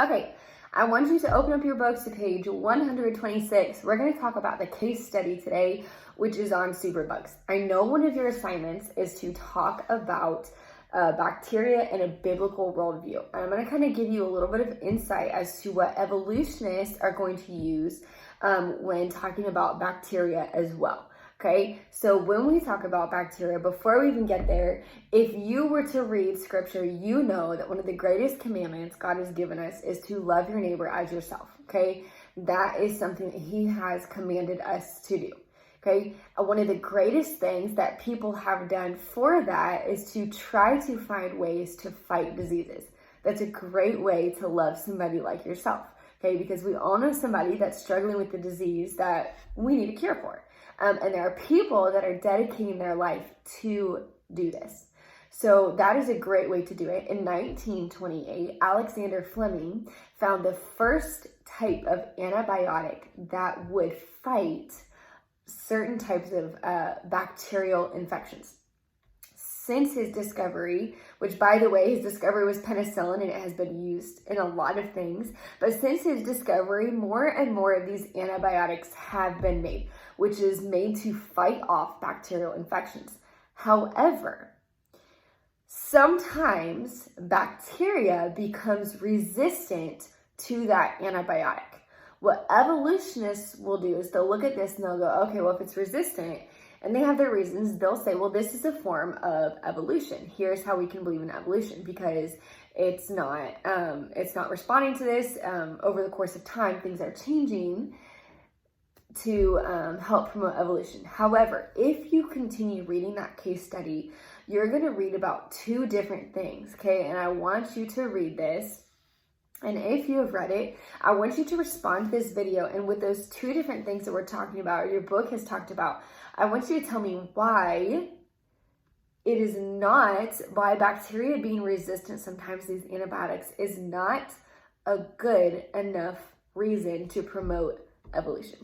Okay, I want you to open up your books to page 126. We're going to talk about the case study today, which is on superbugs. I know one of your assignments is to talk about bacteria in a biblical worldview. And I'm going to kind of give you a little bit of insight as to what evolutionists are going to use when talking about bacteria as well. Okay, so when we talk about bacteria, before we even get there, if you were to read scripture, you know that one of the greatest commandments God has given us is to love your neighbor as yourself. Okay, that is something that He has commanded us to do. Okay, one of the greatest things that people have done for that is to try to find ways to fight diseases. That's a great way to love somebody like yourself. Okay, because we all know somebody that's struggling with the disease that we need a cure for. And there are people that are dedicating their life to do this. So that is a great way to do it. In 1928, Alexander Fleming found the first type of antibiotic that would fight certain types of bacterial infections. Since his discovery, which by the way, his discovery was penicillin and it has been used in a lot of things, but since his discovery, more and more of these antibiotics have been made, which is made to fight off bacterial infections. However, sometimes bacteria becomes resistant to that antibiotic. What evolutionists will do is they'll look at this and they'll go, okay, well, if it's resistant, and they have their reasons, they'll say, well, this is a form of evolution. Here's how we can believe in evolution, because it's not responding to this. Over the course of time, things are changing to help promote evolution. However, if you continue reading that case study, you're going to read about two different things, okay? And I want you to read this. And if you have read it, I want you to respond to this video. And with those two different things that we're talking about, or your book has talked about, I want you to tell me why it is not, why bacteria being resistant sometimes these antibiotics is not a good enough reason to promote evolution.